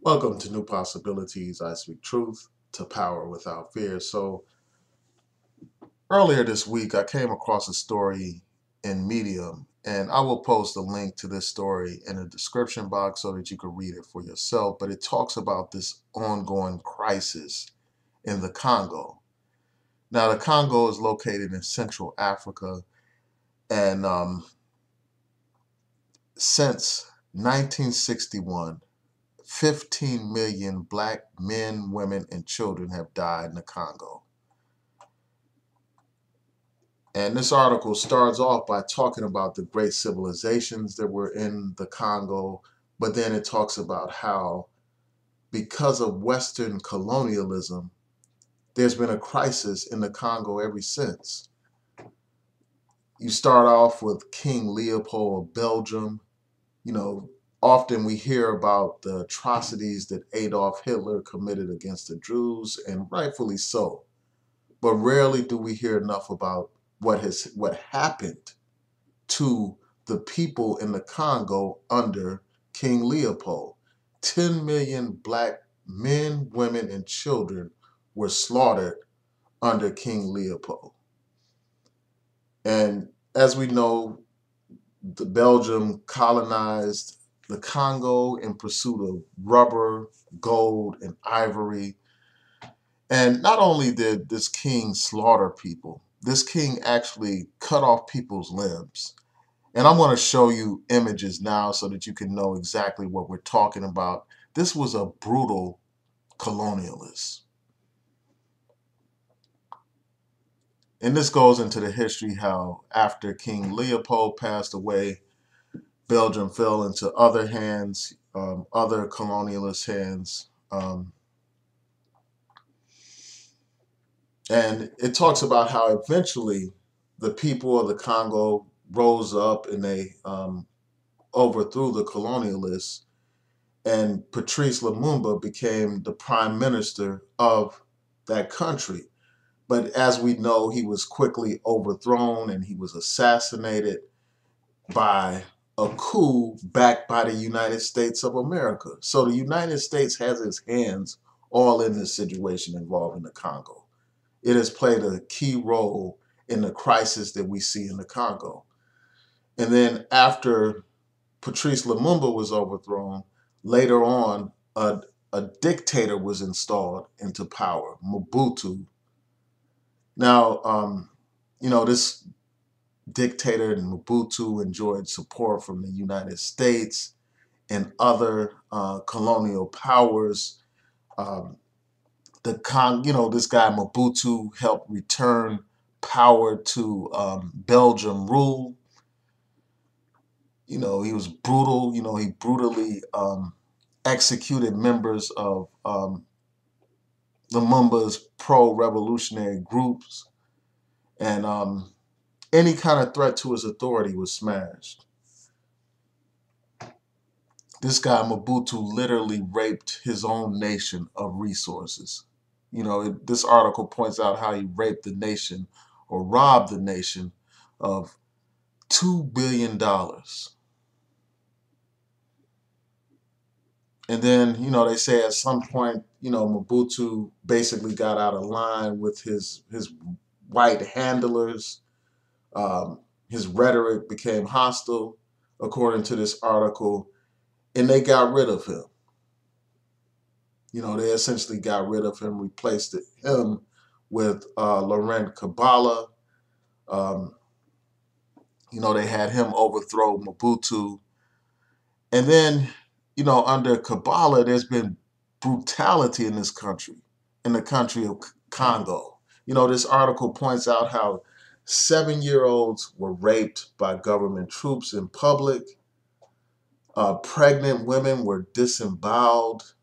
Welcome to New Possibilities. I speak truth to power without fear. So, earlier this week, I came across a story in Medium, and I will post a link to this story in the description box so that you can read it for yourself. But it talks about this ongoing crisis in the Congo. Now, the Congo is located in Central Africa, and since 1961, 15 million black men, women, and children have died in the Congo. And this article starts off by talking about the great civilizations that were in the Congo, but then it talks about how, because of Western colonialism, there's been a crisis in the Congo ever since. You start off with King Leopold of Belgium. You know, often we hear about the atrocities that Adolf Hitler committed against the Jews, and rightfully so. But rarely do we hear enough about what happened to the people in the Congo under King Leopold. 10 million black men, women, and children were slaughtered under King Leopold. And as we know, the Belgium colonized the Congo in pursuit of rubber, gold, and ivory. And not only did this king slaughter people, this king actually cut off people's limbs. And I'm going to show you images now so that you can know exactly what we're talking about. This was a brutal colonialist. And this goes into the history how after King Leopold passed away, Belgium fell into other hands, other colonialist hands. And it talks about how eventually the people of the Congo rose up and they overthrew the colonialists, and Patrice Lumumba became the prime minister of that country. But as we know, he was quickly overthrown and he was assassinated by a coup backed by the United States of America. So the United States has its hands all in this situation involving the Congo. It has played a key role in the crisis that we see in the Congo. And then after Patrice Lumumba was overthrown, later on, a dictator was installed into power, Mobutu. Now, this dictator Mobutu enjoyed support from the United States and other colonial powers. Um, this guy Mobutu helped return power to Belgium rule. He was brutal. He brutally executed members of Lumumba's pro-revolutionary groups, and any kind of threat to his authority was smashed. This guy Mobutu literally raped his own nation of resources. This article points out how he raped the nation or robbed the nation of $2 billion. And then, they say at some point, Mobutu basically got out of line with his white handlers. Um, his rhetoric became hostile, according to this article, and they got rid of him. They essentially got rid of him, replaced him with Laurent Kabila. Um, they had him overthrow Mobutu. And then, under Kabila, there's been brutality in this country, in the country of Congo. This article points out how 7-year-olds were raped by government troops in public. Pregnant women were disemboweled.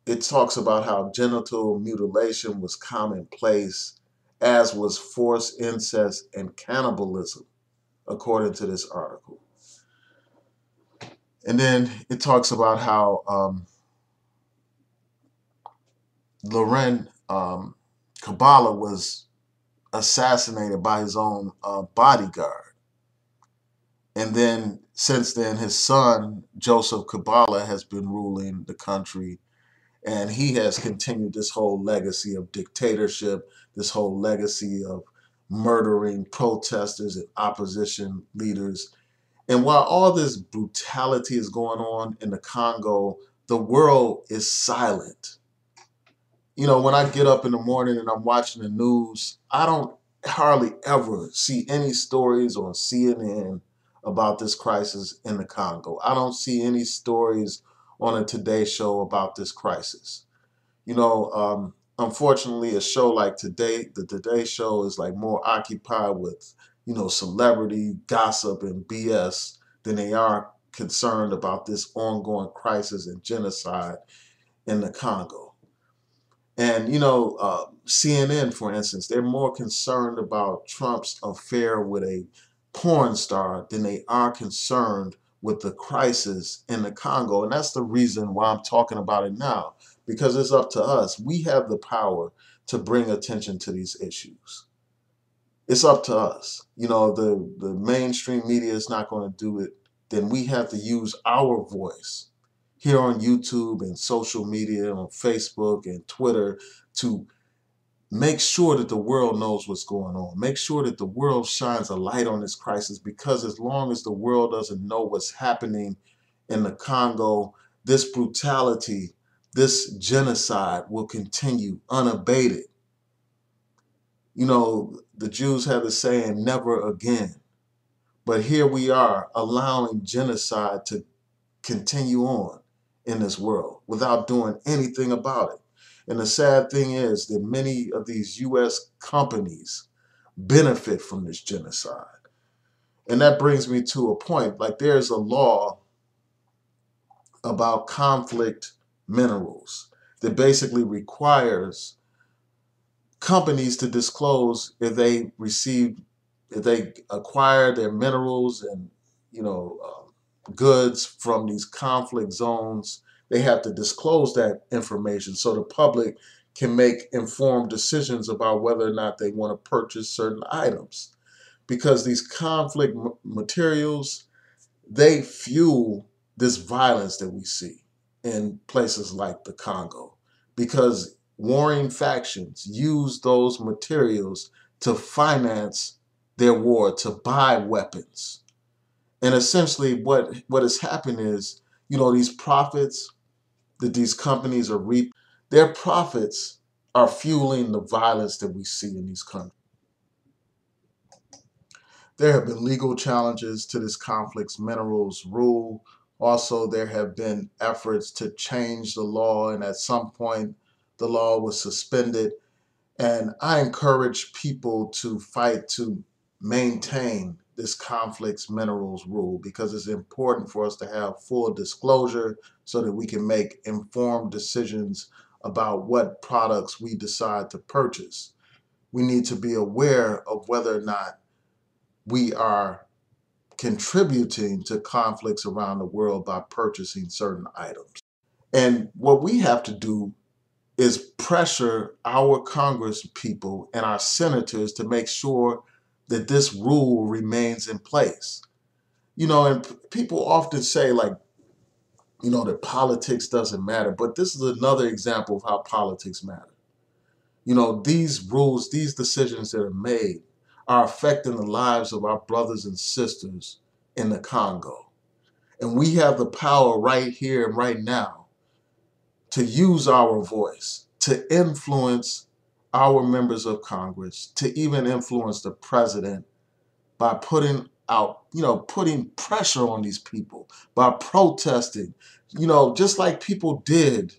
It talks about how genital mutilation was commonplace, as was forced incest and cannibalism, according to this article. And then it talks about how Laurent Kabila was assassinated by his own bodyguard. And then since then, his son, Joseph Kabbalah, has been ruling the country. And he has continued this whole legacy of dictatorship, this whole legacy of murdering protesters and opposition leaders. And while all this brutality is going on in the Congo, the world is silent. You know, when I get up in the morning and I'm watching the news, I don't hardly ever see any stories on CNN about this crisis in the Congo. I don't see any stories on a Today Show about this crisis. Unfortunately, a show like the Today Show is like more occupied with, celebrity gossip and BS than they are concerned about this ongoing crisis and genocide in the Congo. And, CNN, for instance, they're more concerned about Trump's affair with a porn star than they are concerned with the crisis in the Congo. And that's the reason why I'm talking about it now, because it's up to us. We have the power to bring attention to these issues. It's up to us. The mainstream media is not going to do it. Then we have to use our voice here on YouTube and social media, on Facebook and Twitter, to make sure that the world knows what's going on. Make sure that the world shines a light on this crisis, because as long as the world doesn't know what's happening in the Congo, this brutality, this genocide will continue unabated. The Jews have the saying, never again. But here we are allowing genocide to continue on in this world without doing anything about it. And the sad thing is that many of these U.S. companies benefit from this genocide. And that brings me to a point. Like, there's a law about conflict minerals that basically requires companies to disclose if they acquire their minerals and, goods from these conflict zones. They have to disclose that information so the public can make informed decisions about whether or not they want to purchase certain items. Because these conflict materials, they fuel this violence that we see in places like the Congo, because warring factions use those materials to finance their war, to buy weapons. And essentially what has happened is, these profits that these companies are reaping, their profits are fueling the violence that we see in these countries. There have been legal challenges to this conflicts minerals rule. Also, there have been efforts to change the law, and at some point, the law was suspended. And I encourage people to fight to maintain this conflicts minerals rule, because it's important for us to have full disclosure so that we can make informed decisions about what products we decide to purchase. We need to be aware of whether or not we are contributing to conflicts around the world by purchasing certain items. And what we have to do is pressure our Congress people and our senators to make sure that this rule remains in place. And people often say, like, that politics doesn't matter, but this is another example of how politics matter. These rules, these decisions that are made are affecting the lives of our brothers and sisters in the Congo. And we have the power right here and right now to use our voice, to influence our members of Congress, to even influence the president by putting pressure on these people, by protesting, just like people did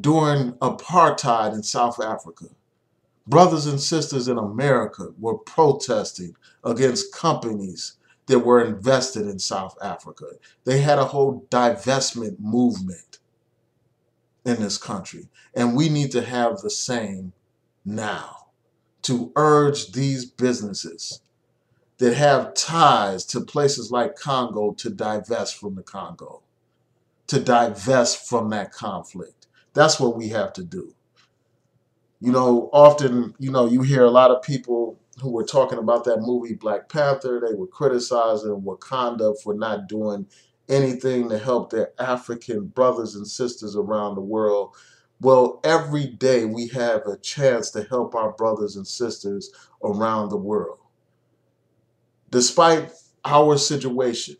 during apartheid in South Africa. Brothers and sisters in America were protesting against companies that were invested in South Africa. They had a whole divestment movement in this country. And we need to have the same now, to urge these businesses that have ties to places like Congo to divest from the Congo, to divest from that conflict. That's what we have to do. Often, you hear a lot of people who were talking about that movie Black Panther. They were criticizing Wakanda for not doing anything to help their African brothers and sisters around the world. Well, every day we have a chance to help our brothers and sisters around the world. Despite our situation,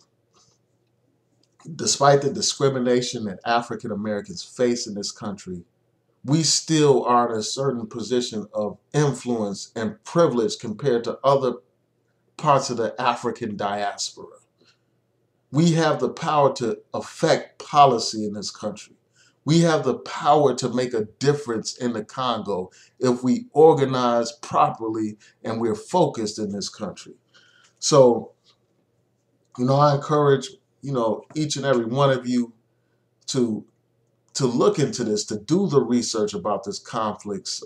despite the discrimination that African Americans face in this country, we still are in a certain position of influence and privilege compared to other parts of the African diaspora. We have the power to affect policy in this country. We have the power to make a difference in the Congo if we organize properly and we're focused in this country. So, I encourage, each and every one of you to look into this, to do the research about this conflicts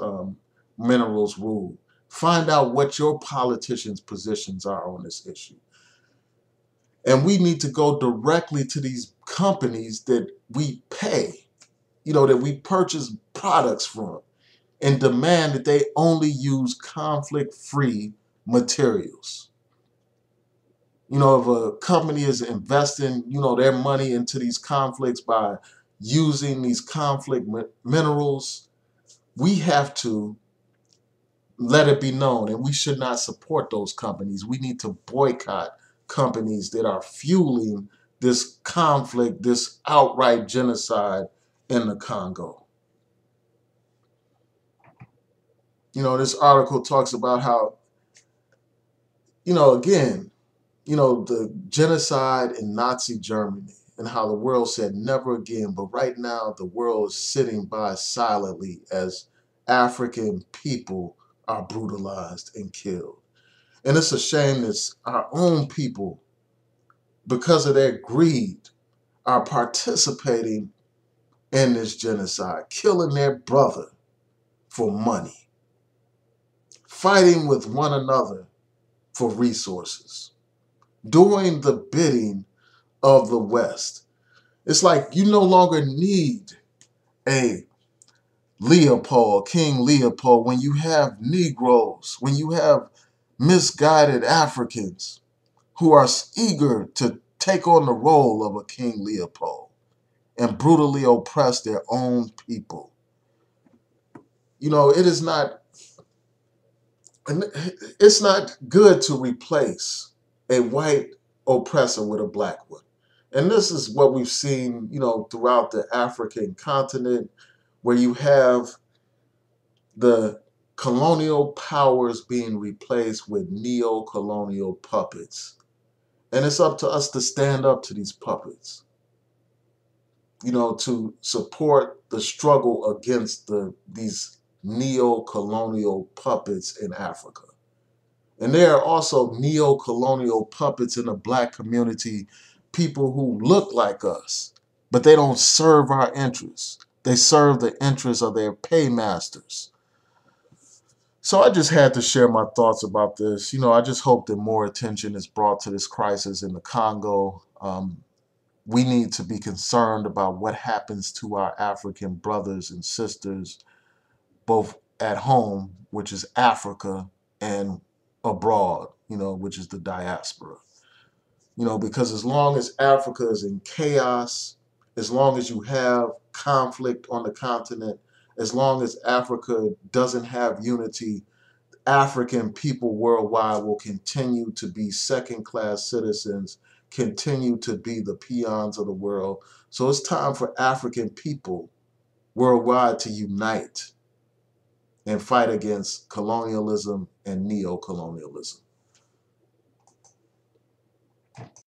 minerals rule. Find out what your politicians' positions are on this issue. And we need to go directly to these companies that we pay, that we purchase products from, and demand that they only use conflict-free materials. If a company is investing, their money into these conflicts by using these conflict minerals, we have to let it be known, and we should not support those companies. We need to boycott companies that are fueling this conflict, this outright genocide in the Congo. This article talks about how, again, the genocide in Nazi Germany and how the world said never again. But right now, the world is sitting by silently as African people are brutalized and killed. And it's a shame that our own people, because of their greed, are participating in this genocide, killing their brother for money, fighting with one another for resources, doing the bidding of the West. It's like you no longer need a King Leopold, when you have Negroes, when you have misguided Africans who are eager to take on the role of a King Leopold and brutally oppress their own people. It is not, it's not good to replace a white oppressor with a black one. And this is what we've seen, throughout the African continent, where you have the colonial powers being replaced with neo-colonial puppets. And it's up to us to stand up to these puppets, to support the struggle against these neo-colonial puppets in Africa. And there are also neo-colonial puppets in the black community, people who look like us, but they don't serve our interests. They serve the interests of their paymasters. So I just had to share my thoughts about this. I just hope that more attention is brought to this crisis in the Congo. We need to be concerned about what happens to our African brothers and sisters, both at home, which is Africa, and abroad, which is the diaspora. Because as long as Africa is in chaos, as long as you have conflict on the continent, as long as Africa doesn't have unity, African people worldwide will continue to be second-class citizens, continue to be the peons of the world. So it's time for African people worldwide to unite and fight against colonialism and neo-colonialism.